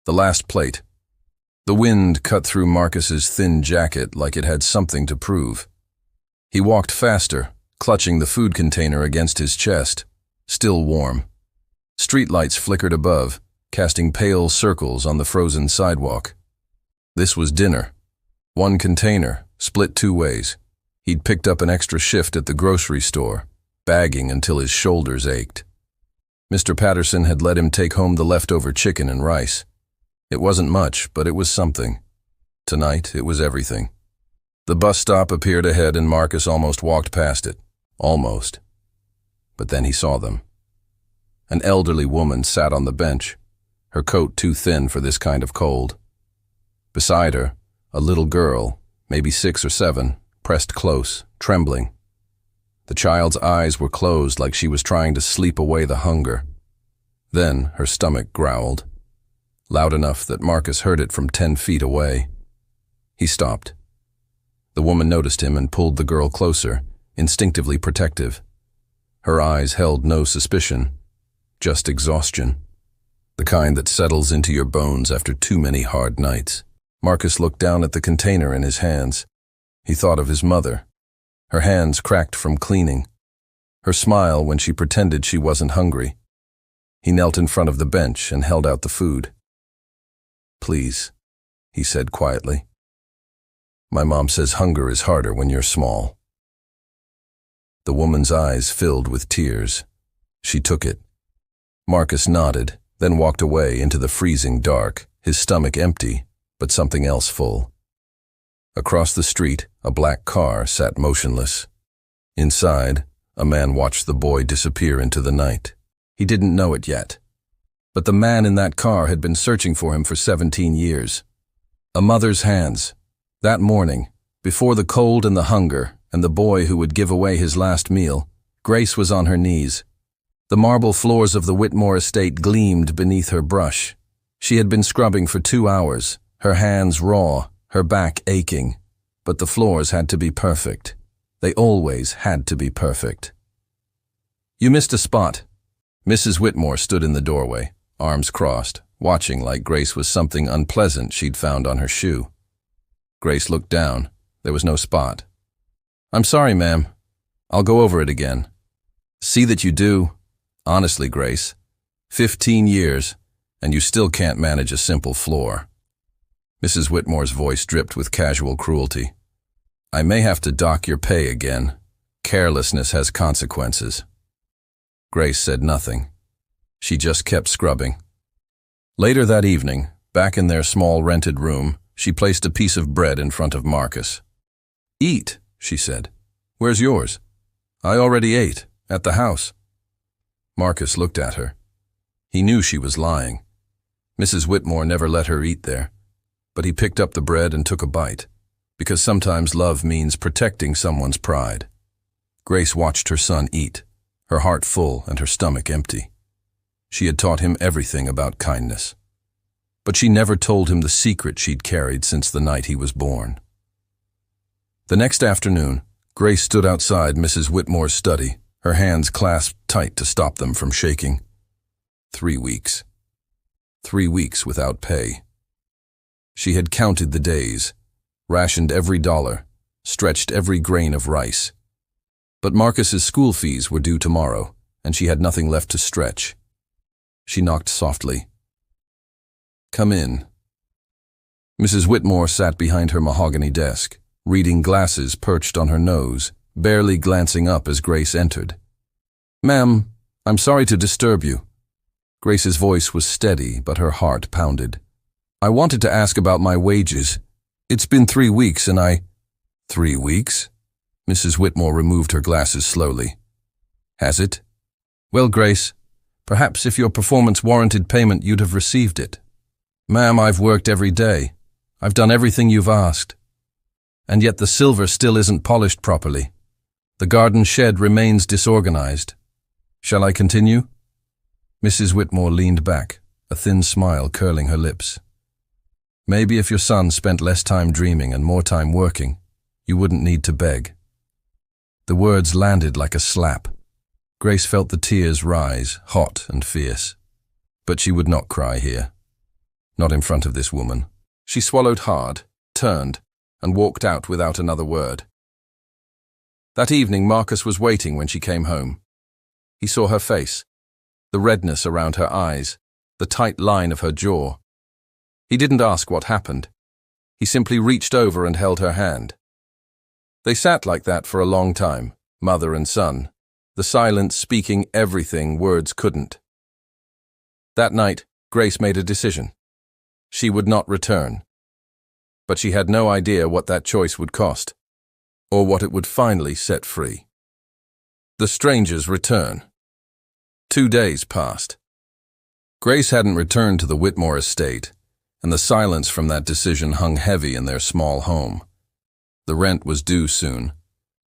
The last plate. The wind cut through Marcus's thin jacket like it had something to prove. He walked faster, clutching the food container against his chest, still warm. Streetlights flickered above, casting pale circles on the frozen sidewalk. This was dinner. One container, split 2 ways. He'd picked up an extra shift at the grocery store, bagging until his shoulders ached. Mr. Patterson had let him take home the leftover chicken and rice. It wasn't much, but it was something. Tonight, it was everything. The bus stop appeared ahead and Marcus almost walked past it. Almost. But then he saw them. An elderly woman sat on the bench, her coat too thin for this kind of cold. Beside her, a little girl, maybe 6 or 7, pressed close, trembling. The child's eyes were closed like she was trying to sleep away the hunger. Then her stomach growled, loud enough that Marcus heard it from 10 feet away. He stopped. The woman noticed him and pulled the girl closer, instinctively protective. Her eyes held no suspicion, just exhaustion, the kind that settles into your bones after too many hard nights. Marcus looked down at the container in his hands. He thought of his mother. Her hands cracked from cleaning. Her smile when she pretended she wasn't hungry. He knelt in front of the bench and held out the food. "Please," he said quietly. "My mom says hunger is harder when you're small." The woman's eyes filled with tears. She took it. Marcus nodded, then walked away into the freezing dark, his stomach empty, but something else full. Across the street, a black car sat motionless. Inside, a man watched the boy disappear into the night. He didn't know it yet. But the man in that car had been searching for him for 17 years. A mother's hands. That morning, before the cold and the hunger, and the boy who would give away his last meal, Grace was on her knees. The marble floors of the Whitmore estate gleamed beneath her brush. She had been scrubbing for 2 hours, her hands raw, her back aching. But the floors had to be perfect. They always had to be perfect. "You missed a spot." Mrs. Whitmore stood in the doorway, arms crossed, watching like Grace was something unpleasant she'd found on her shoe. Grace looked down. There was no spot. "I'm sorry, ma'am. I'll go over it again." "See that you do." "Honestly, Grace, 15 years, and you still can't manage a simple floor." Mrs. Whitmore's voice dripped with casual cruelty. "I may have to dock your pay again. Carelessness has consequences." Grace said nothing. She just kept scrubbing. Later that evening, back in their small rented room, she placed a piece of bread in front of Marcus. "Eat," she said. "Where's yours?" "I already ate, at the house." Marcus looked at her. He knew she was lying. Mrs. Whitmore never let her eat there. But he picked up the bread and took a bite, because sometimes love means protecting someone's pride. Grace watched her son eat, her heart full and her stomach empty. She had taught him everything about kindness. But she never told him the secret she'd carried since the night he was born. The next afternoon, Grace stood outside Mrs. Whitmore's study, her hands clasped tight to stop them from shaking. 3 weeks. 3 weeks without pay. She had counted the days, rationed every dollar, stretched every grain of rice. But Marcus's school fees were due tomorrow, and she had nothing left to stretch. She knocked softly. "Come in." Mrs. Whitmore sat behind her mahogany desk, reading glasses perched on her nose, barely glancing up as Grace entered. "Ma'am, I'm sorry to disturb you." Grace's voice was steady, but her heart pounded. "I wanted to ask about my wages. It's been 3 weeks and I—" "3 weeks?" Mrs. Whitmore removed her glasses slowly. "Has it? Well, Grace, perhaps if your performance warranted payment, you'd have received it. Ma'am, I've worked every day. I've done everything you've asked. And yet the silver still isn't polished properly. The garden shed remains disorganized. Shall I continue?" Mrs. Whitmore leaned back, a thin smile curling her lips. "Maybe if your son spent less time dreaming and more time working, you wouldn't need to beg." The words landed like a slap. Grace felt the tears rise, hot and fierce. But she would not cry here. Not in front of this woman. She swallowed hard, turned, and walked out without another word. That evening, Marcus was waiting when she came home. He saw her face, the redness around her eyes, the tight line of her jaw. He didn't ask what happened. He simply reached over and held her hand. They sat like that for a long time, mother and son, the silence speaking everything words couldn't. That night, Grace made a decision. She would not return. But she had no idea what that choice would cost, or what it would finally set free. The stranger's return. 2 days passed. Grace hadn't returned to the Whitmore estate, and the silence from that decision hung heavy in their small home. The rent was due soon.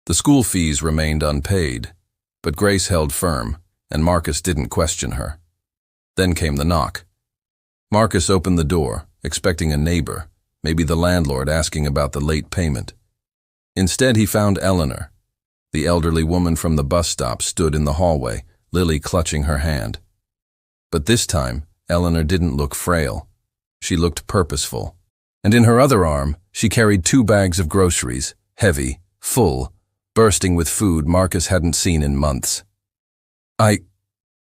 The school fees remained unpaid, but Grace held firm, and Marcus didn't question her. Then came the knock. Marcus opened the door, expecting a neighbor, maybe the landlord asking about the late payment. Instead, he found Eleanor. The elderly woman from the bus stop stood in the hallway, Lily clutching her hand. But this time, Eleanor didn't look frail. She looked purposeful. And in her other arm, she carried 2 bags of groceries, heavy, full, bursting with food Marcus hadn't seen in months.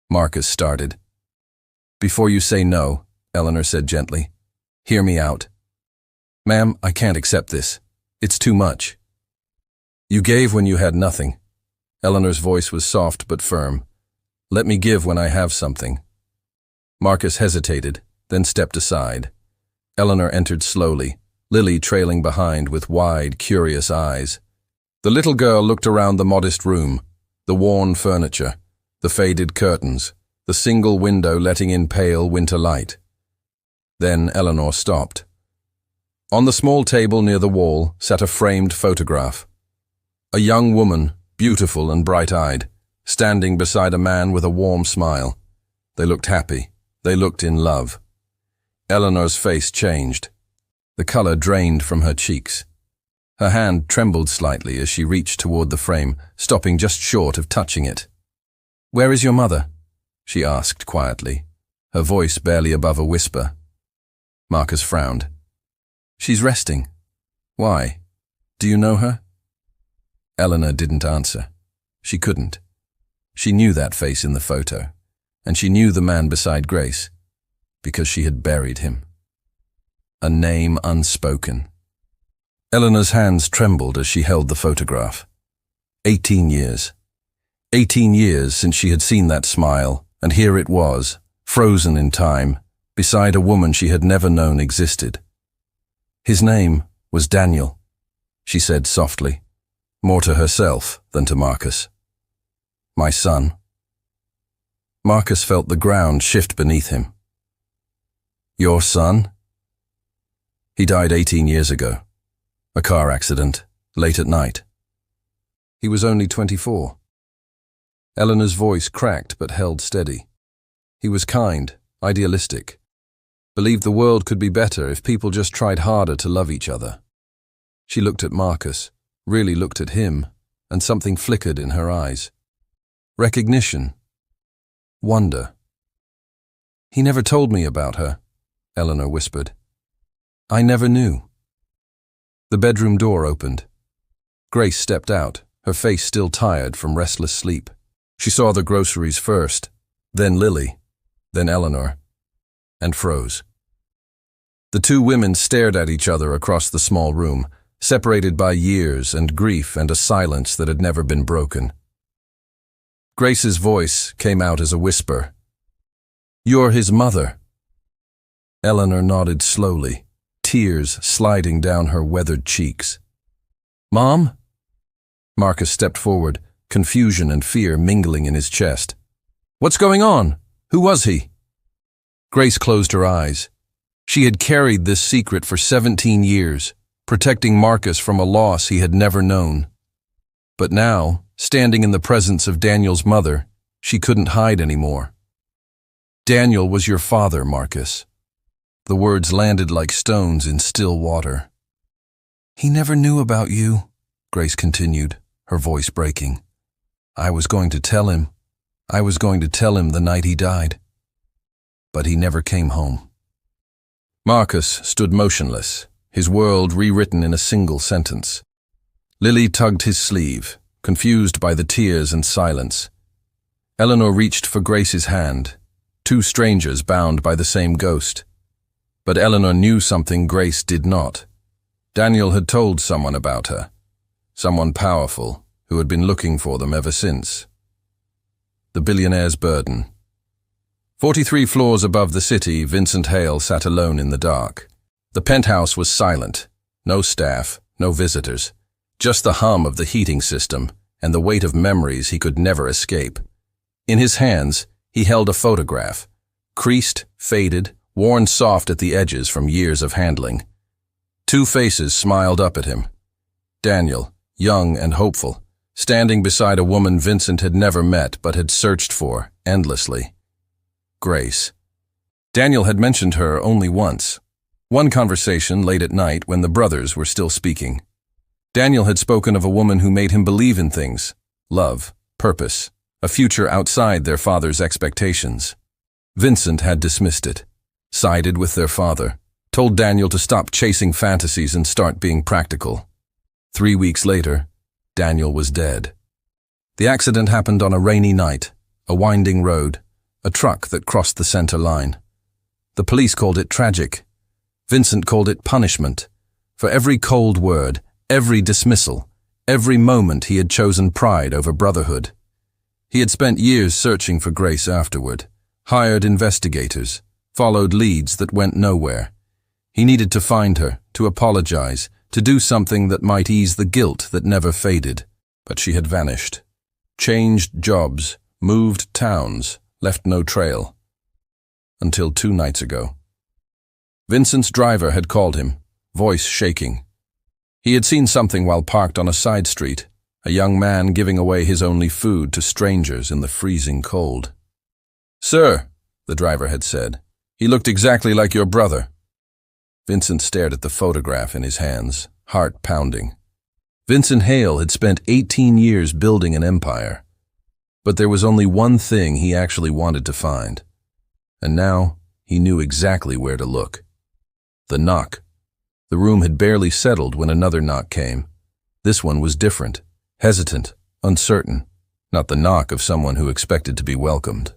Marcus started. Before you say no, Eleanor said gently, hear me out. Ma'am, I can't accept this. It's too much. You gave when you had nothing. Eleanor's voice was soft but firm. Let me give when I have something. Marcus hesitated, then stepped aside. Eleanor entered slowly, Lily trailing behind with wide, curious eyes. The little girl looked around the modest room, the worn furniture, the faded curtains, the single window letting in pale winter light. Then Eleanor stopped. On the small table near the wall sat a framed photograph. A young woman, beautiful and bright-eyed, standing beside a man with a warm smile. They looked happy. They looked in love. Eleanor's face changed. The color drained from her cheeks. Her hand trembled slightly as she reached toward the frame, stopping just short of touching it. Where is your mother? She asked quietly, her voice barely above a whisper. Marcus frowned. She's resting. Why? Do you know her? Eleanor didn't answer. She couldn't. She knew that face in the photo, and she knew the man beside Grace, because she had buried him. A name unspoken. Eleanor's hands trembled as she held the photograph. 18 years. 18 years since she had seen that smile, and here it was, frozen in time, beside a woman she had never known existed. His name was Daniel, she said softly, more to herself than to Marcus. My son. Marcus felt the ground shift beneath him. Your son? He died 18 years ago. A car accident, late at night. He was only 24. Eleanor's voice cracked but held steady. He was kind, idealistic. Believed the world could be better if people just tried harder to love each other. She looked at Marcus, really looked at him, and something flickered in her eyes. Recognition. Wonder. He never told me about her, Eleanor whispered. I never knew. The bedroom door opened. Grace stepped out, her face still tired from restless sleep. She saw the groceries first, then Lily, then Eleanor, and froze. The 2 women stared at each other across the small room, separated by years and grief and a silence that had never been broken. Grace's voice came out as a whisper. You're his mother. Eleanor nodded slowly, tears sliding down her weathered cheeks. Mom? Marcus stepped forward, confusion and fear mingling in his chest. What's going on? Who was he? Grace closed her eyes. She had carried this secret for 17 years, protecting Marcus from a loss he had never known. But now, standing in the presence of Daniel's mother, she couldn't hide anymore. Daniel was your father, Marcus. The words landed like stones in still water. He never knew about you, Grace continued, her voice breaking. I was going to tell him. I was going to tell him the night he died. But he never came home. Marcus stood motionless, his world rewritten in a single sentence. Lily tugged his sleeve, confused by the tears and silence. Eleanor reached for Grace's hand, two strangers bound by the same ghost. But Eleanor knew something Grace did not. Daniel had told someone about her, someone powerful who had been looking for them ever since. The billionaire's burden. 43 floors above the city, Vincent Hale sat alone in the dark. The penthouse was silent. No staff, no visitors. Just the hum of the heating system and the weight of memories he could never escape. In his hands, he held a photograph, creased, faded, worn soft at the edges from years of handling. Two faces smiled up at him. Daniel, young and hopeful, standing beside a woman Vincent had never met but had searched for endlessly. Grace. Daniel had mentioned her only once. One conversation late at night when the brothers were still speaking. Daniel had spoken of a woman who made him believe in things, love, purpose, a future outside their father's expectations. Vincent had dismissed it, sided with their father, told Daniel to stop chasing fantasies and start being practical. 3 weeks later, Daniel was dead. The accident happened on a rainy night, a winding road, a truck that crossed the center line. The police called it tragic. Vincent called it punishment. For every cold word, every dismissal, every moment he had chosen pride over brotherhood. He had spent years searching for Grace afterward, hired investigators, followed leads that went nowhere. He needed to find her, to apologize, to do something that might ease the guilt that never faded. But she had vanished. Changed jobs, moved towns, left no trail. Until 2 nights ago. Vincent's driver had called him, voice shaking. He had seen something while parked on a side street, a young man giving away his only food to strangers in the freezing cold. "Sir," the driver had said, "he looked exactly like your brother." Vincent stared at the photograph in his hands, heart pounding. Vincent Hale had spent 18 years building an empire. But there was only one thing he actually wanted to find. And now he knew exactly where to look. The knock. The room had barely settled when another knock came. This one was different, hesitant, uncertain, not the knock of someone who expected to be welcomed.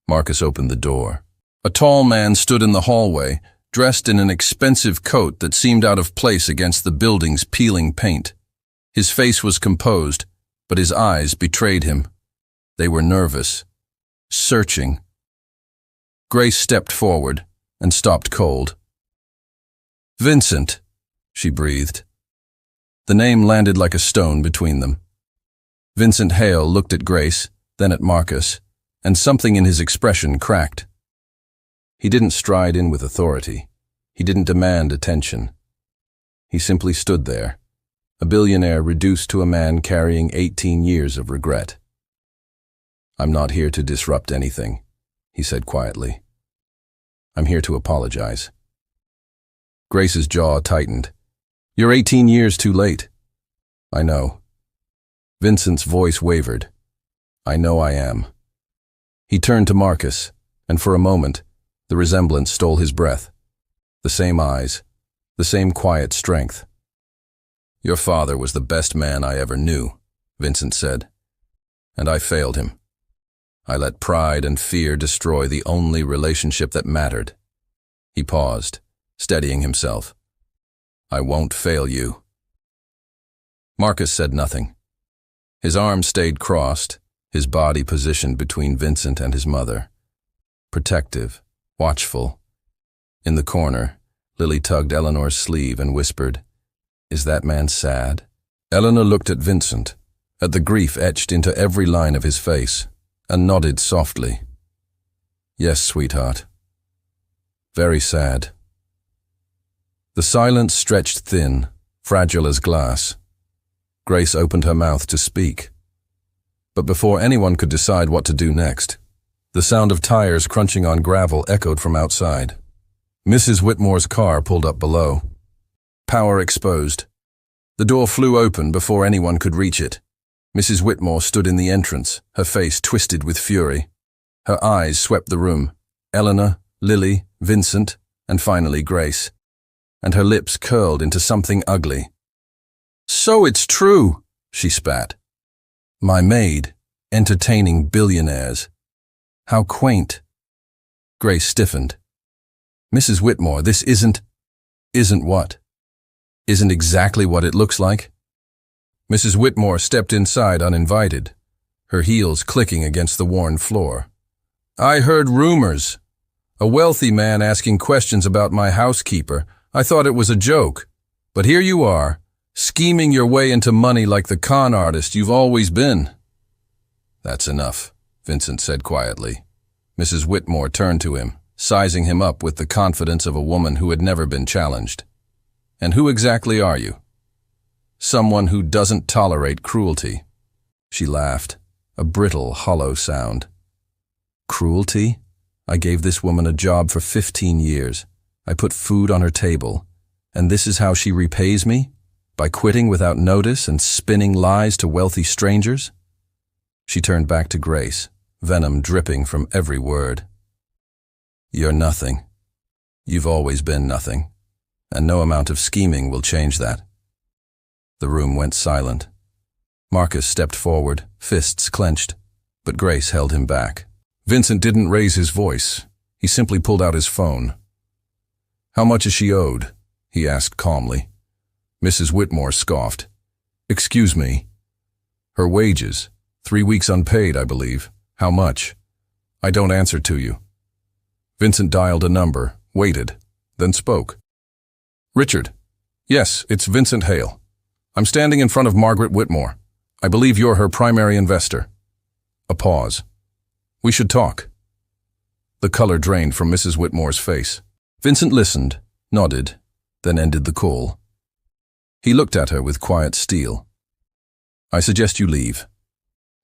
Marcus opened the door. A tall man stood in the hallway, dressed in an expensive coat that seemed out of place against the building's peeling paint. His face was composed, but his eyes betrayed him. They were nervous, searching. Grace stepped forward and stopped cold. "Vincent," she breathed. The name landed like a stone between them. Vincent Hale looked at Grace, then at Marcus, and something in his expression cracked. He didn't stride in with authority. He didn't demand attention. He simply stood there, a billionaire reduced to a man carrying 18 years of regret. "I'm not here to disrupt anything," he said quietly. "I'm here to apologize." Grace's jaw tightened. "You're 18 years too late." "I know." Vincent's voice wavered. "I know I am." He turned to Marcus, and for a moment, the resemblance stole his breath. The same eyes, the same quiet strength. "Your father was the best man I ever knew," Vincent said, "and I failed him. I let pride and fear destroy the only relationship that mattered." He paused, steadying himself. "I won't fail you." Marcus said nothing. His arms stayed crossed, his body positioned between Vincent and his mother. Protective, watchful. In the corner, Lily tugged Eleanor's sleeve and whispered, "Is that man sad?" Eleanor looked at Vincent, at the grief etched into every line of his face, and nodded softly. "Yes, sweetheart. Very sad." The silence stretched thin, fragile as glass. Grace opened her mouth to speak. But before anyone could decide what to do next, the sound of tires crunching on gravel echoed from outside. Mrs. Whitmore's car pulled up below. Power exposed. The door flew open before anyone could reach it. Mrs. Whitmore stood in the entrance, her face twisted with fury. Her eyes swept the room. Eleanor, Lily, Vincent, and finally Grace, and her lips curled into something ugly. "So it's true," she spat. "My maid, entertaining billionaires. How quaint." Grace stiffened. "Mrs. Whitmore, this isn't what? Isn't exactly what it looks like?" Mrs. Whitmore stepped inside uninvited, her heels clicking against the worn floor. "I heard rumors. A wealthy man asking questions about my housekeeper. I thought it was a joke. But here you are, scheming your way into money like the con artist you've always been." "That's enough," Vincent said quietly. Mrs. Whitmore turned to him, sizing him up with the confidence of a woman who had never been challenged. "And who exactly are you?" "Someone who doesn't tolerate cruelty." She laughed, a brittle, hollow sound. "Cruelty? I gave this woman a job for 15 years. I put food on her table. And this is how she repays me? By quitting without notice and spinning lies to wealthy strangers?" She turned back to Grace, venom dripping from every word. "You're nothing. You've always been nothing. And no amount of scheming will change that." The room went silent. Marcus stepped forward, fists clenched, but Grace held him back. Vincent didn't raise his voice. He simply pulled out his phone. "How much is she owed?" he asked calmly. Mrs. Whitmore scoffed. "Excuse me." "Her wages. 3 weeks unpaid, I believe. How much?" "I don't answer to you." Vincent dialed a number, waited, then spoke. "Richard." "Yes, it's Vincent Hale. I'm standing in front of Margaret Whitmore. I believe you're her primary investor." A pause. "We should talk." The color drained from Mrs. Whitmore's face. Vincent listened, nodded, then ended the call. He looked at her with quiet steel. "I suggest you leave.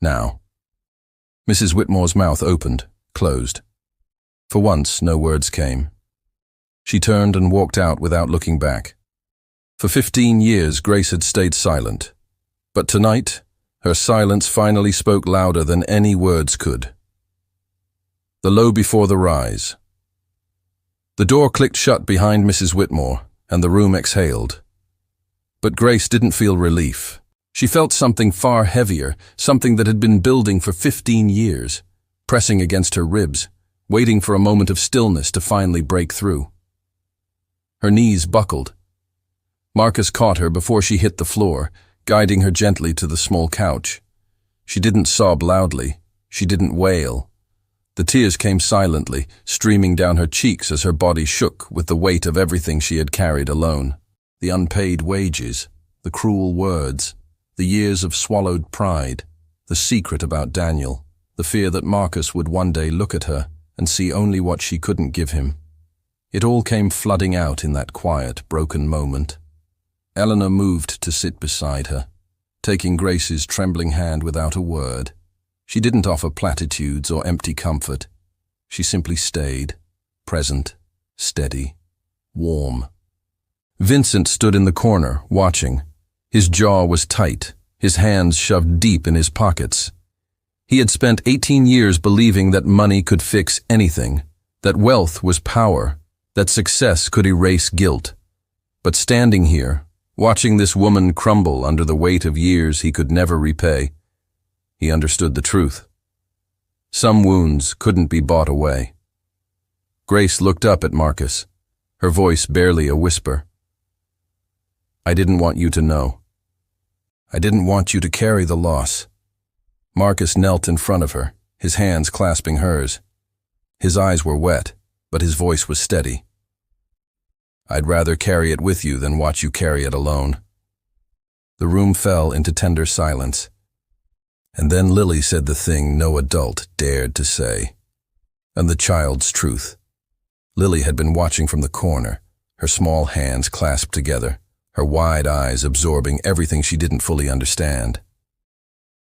Now." Mrs. Whitmore's mouth opened, closed. For once, no words came. She turned and walked out without looking back. For 15 years, Grace had stayed silent. But tonight, her silence finally spoke louder than any words could. The low before the rise. The door clicked shut behind Mrs. Whitmore, and the room exhaled. But Grace didn't feel relief. She felt something far heavier, something that had been building for 15 years, pressing against her ribs, waiting for a moment of stillness to finally break through. Her knees buckled. Marcus caught her before she hit the floor, guiding her gently to the small couch. She didn't sob loudly. She didn't wail. The tears came silently, streaming down her cheeks as her body shook with the weight of everything she had carried alone. The unpaid wages, the cruel words, the years of swallowed pride, the secret about Daniel, the fear that Marcus would one day look at her and see only what she couldn't give him. It all came flooding out in that quiet, broken moment. Eleanor moved to sit beside her, taking Grace's trembling hand without a word. She didn't offer platitudes or empty comfort. She simply stayed, present, steady, warm. Vincent stood in the corner, watching. His jaw was tight, his hands shoved deep in his pockets. He had spent 18 years believing that money could fix anything, that wealth was power, that success could erase guilt. But standing here, watching this woman crumble under the weight of years he could never repay, he understood the truth. Some wounds couldn't be bought away. Grace looked up at Marcus, her voice barely a whisper. "I didn't want you to know. I didn't want you to carry the loss." Marcus knelt in front of her, his hands clasping hers. His eyes were wet, but his voice was steady. "I'd rather carry it with you than watch you carry it alone." The room fell into tender silence. And then Lily said the thing no adult dared to say, and the child's truth. Lily had been watching from the corner, her small hands clasped together, her wide eyes absorbing everything she didn't fully understand.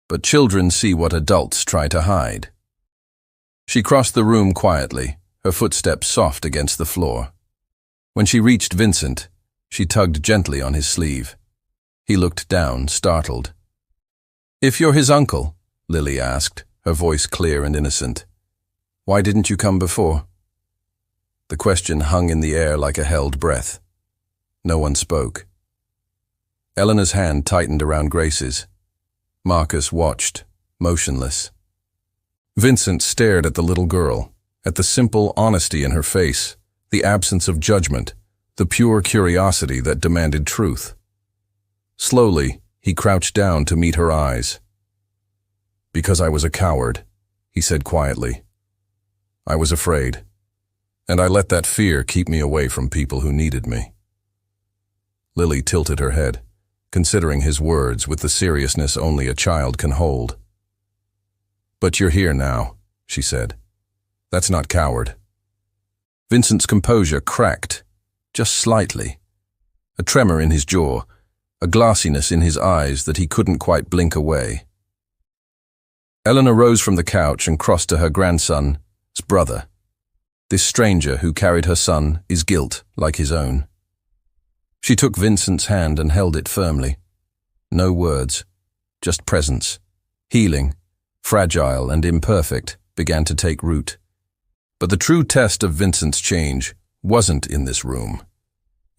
But children see what adults try to hide. She crossed the room quietly, her footsteps soft against the floor. When she reached Vincent, she tugged gently on his sleeve. He looked down, startled. "If you're his uncle," Lily asked, her voice clear and innocent, "why didn't you come before?" The question hung in the air like a held breath. No one spoke. Eleanor's hand tightened around Grace's. Marcus watched, motionless. Vincent stared at the little girl, at the simple honesty in her face, the absence of judgment, the pure curiosity that demanded truth. Slowly, he crouched down to meet her eyes. "Because I was a coward," he said quietly. "I was afraid, and I let that fear keep me away from people who needed me." Lily tilted her head, considering his words with the seriousness only a child can hold. "But you're here now," she said. "That's not coward." Vincent's composure cracked, just slightly. A tremor in his jaw, a glassiness in his eyes that he couldn't quite blink away. Eleanor rose from the couch and crossed to her grandson's brother. This stranger who carried her son's guilt like his own. She took Vincent's hand and held it firmly. No words, just presence. Healing, fragile and imperfect, began to take root. But the true test of Vincent's change wasn't in this room.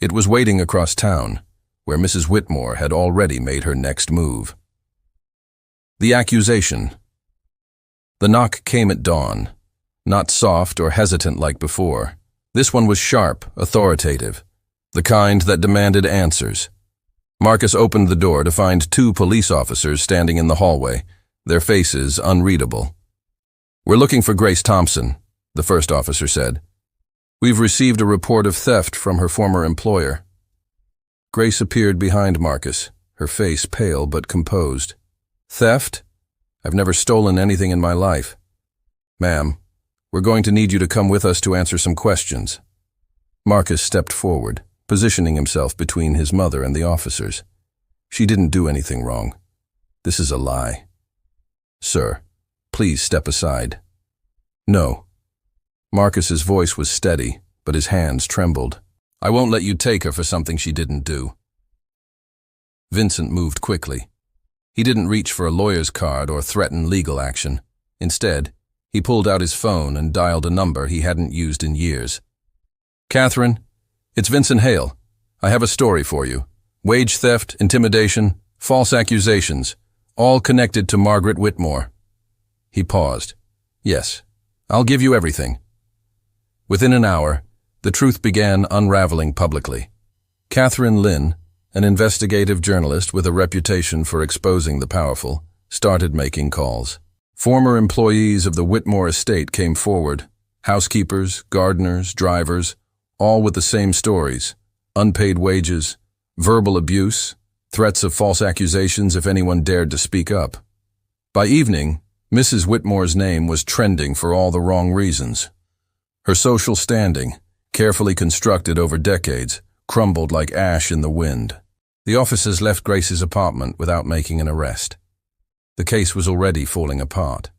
It was waiting across town, where Mrs. Whitmore had already made her next move. The accusation. The knock came at dawn, not soft or hesitant like before. This one was sharp, authoritative, the kind that demanded answers. Marcus opened the door to find 2 police officers standing in the hallway, their faces unreadable. "We're looking for Grace Thompson," the first officer said. "We've received a report of theft from her former employer." Grace appeared behind Marcus, her face pale but composed. "Theft? I've never stolen anything in my life. Ma'am, we're going to need you to come with us to answer some questions." Marcus stepped forward, positioning himself between his mother and the officers. "She didn't do anything wrong. This is a lie." "Sir, please step aside." "No." Marcus's voice was steady, but his hands trembled. "I won't let you take her for something she didn't do." Vincent moved quickly. He didn't reach for a lawyer's card or threaten legal action. Instead, he pulled out his phone and dialed a number he hadn't used in years. "Catherine, it's Vincent Hale. I have a story for you. Wage theft, intimidation, false accusations, all connected to Margaret Whitmore." He paused. "Yes, I'll give you everything." Within an hour, the truth began unraveling publicly. Catherine Lynn, an investigative journalist with a reputation for exposing the powerful, started making calls. Former employees of the Whitmore estate came forward, housekeepers, gardeners, drivers, all with the same stories: unpaid wages, verbal abuse, threats of false accusations if anyone dared to speak up. By evening, Mrs. Whitmore's name was trending for all the wrong reasons. Her social standing, carefully constructed over decades, crumbled like ash in the wind. The officers left Grace's apartment without making an arrest. The case was already falling apart.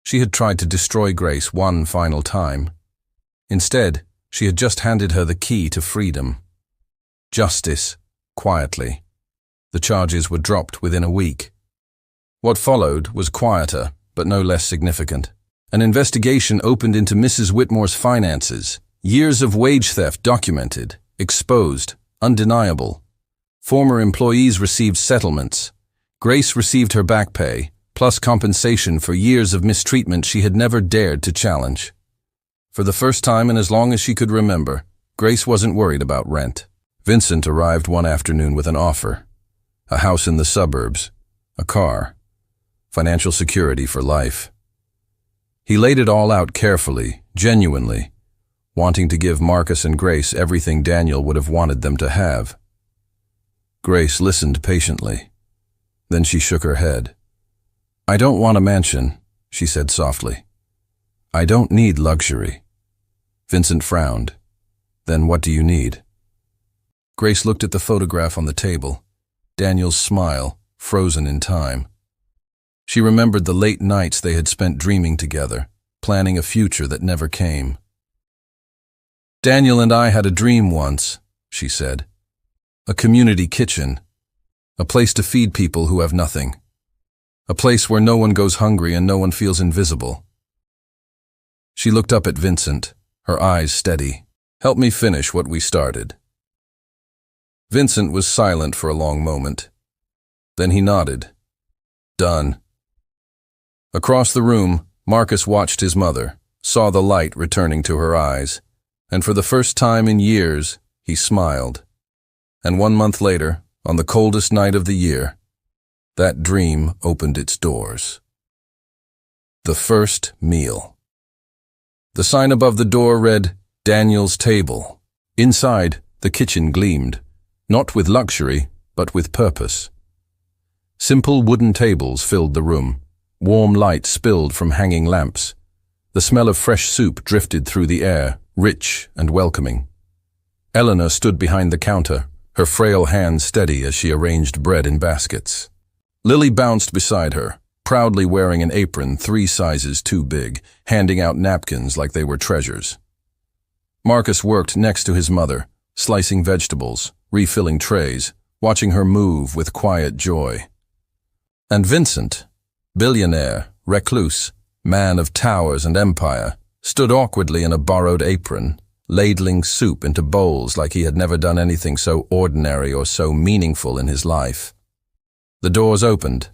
She had tried to destroy Grace one final time. Instead, she had just handed her the key to freedom. Justice, quietly. The charges were dropped within a week. What followed was quieter, but no less significant. An investigation opened into Mrs. Whitmore's finances. Years of wage theft documented, exposed, undeniable. Former employees received settlements. Grace received her back pay, plus compensation for years of mistreatment she had never dared to challenge. For the first time in as long as she could remember, Grace wasn't worried about rent. Vincent arrived one afternoon with an offer. A house in the suburbs, a car, financial security for life. He laid it all out carefully, genuinely, wanting to give Marcus and Grace everything Daniel would have wanted them to have. Grace listened patiently. Then she shook her head. "I don't want a mansion," she said softly. "I don't need luxury." Vincent frowned. "Then what do you need?" Grace looked at the photograph on the table, Daniel's smile, frozen in time. She remembered the late nights they had spent dreaming together, planning a future that never came. "Daniel and I had a dream once," she said. "A community kitchen. A place to feed people who have nothing. A place where no one goes hungry and no one feels invisible." She looked up at Vincent, her eyes steady. "Help me finish what we started." Vincent was silent for a long moment. Then he nodded. "Done." Across the room, Marcus watched his mother, saw the light returning to her eyes, and for the first time in years, he smiled. And 1 month later, on the coldest night of the year, that dream opened its doors. The first meal. The sign above the door read, "Daniel's Table." Inside, the kitchen gleamed, not with luxury, but with purpose. Simple wooden tables filled the room. Warm light spilled from hanging lamps. The smell of fresh soup drifted through the air, rich and welcoming. Eleanor stood behind the counter, her frail hands steady as she arranged bread in baskets. Lily bounced beside her, proudly wearing an apron 3 sizes too big, handing out napkins like they were treasures. Marcus worked next to his mother, slicing vegetables, refilling trays, watching her move with quiet joy. And Vincent, billionaire, recluse, man of towers and empire, stood awkwardly in a borrowed apron, ladling soup into bowls like he had never done anything so ordinary or so meaningful in his life. The doors opened.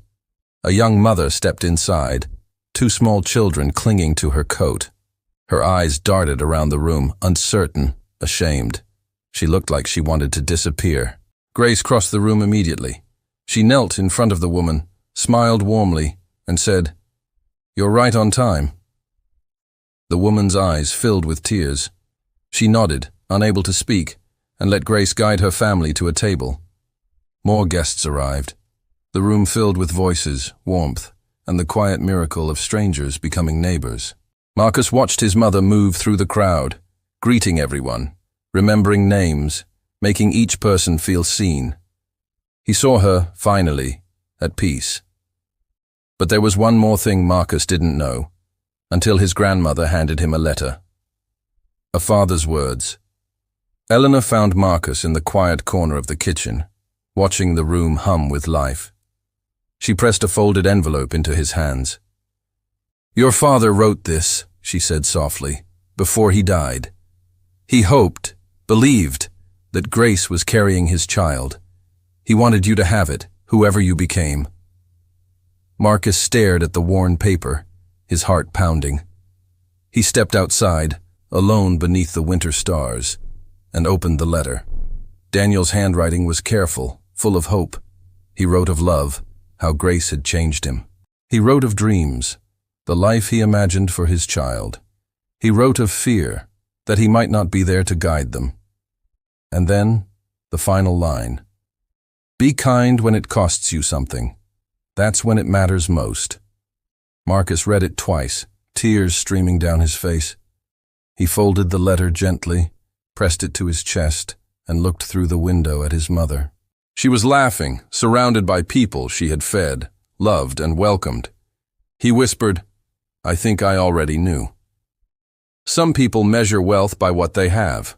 A young mother stepped inside, 2 small children clinging to her coat. Her eyes darted around the room, uncertain, ashamed. She looked like she wanted to disappear. Grace crossed the room immediately. She knelt in front of the woman, smiled warmly, and said, "You're right on time." The woman's eyes filled with tears. She nodded, unable to speak, and let Grace guide her family to a table. More guests arrived. The room filled with voices, warmth, and the quiet miracle of strangers becoming neighbors. Marcus watched his mother move through the crowd, greeting everyone, remembering names, making each person feel seen. He saw her, finally, at peace. But there was one more thing Marcus didn't know, until his grandmother handed him a letter. A father's words. Eleanor found Marcus in the quiet corner of the kitchen, watching the room hum with life. She pressed a folded envelope into his hands. "Your father wrote this," she said softly, "before he died. He hoped, believed, that Grace was carrying his child. He wanted you to have it, whoever you became." Marcus stared at the worn paper, his heart pounding. He stepped outside, alone beneath the winter stars, and opened the letter. Daniel's handwriting was careful, full of hope. He wrote of love, how Grace had changed him. He wrote of dreams, the life he imagined for his child. He wrote of fear, that he might not be there to guide them. And then, the final line. "Be kind when it costs you something. That's when it matters most." Marcus read it twice, tears streaming down his face. He folded the letter gently, pressed it to his chest, and looked through the window at his mother. She was laughing, surrounded by people she had fed, loved, and welcomed. He whispered, "I think I already knew." Some people measure wealth by what they have.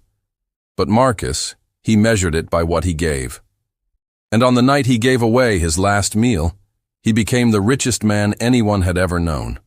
But Marcus, he measured it by what he gave. And on the night he gave away his last meal, he became the richest man anyone had ever known.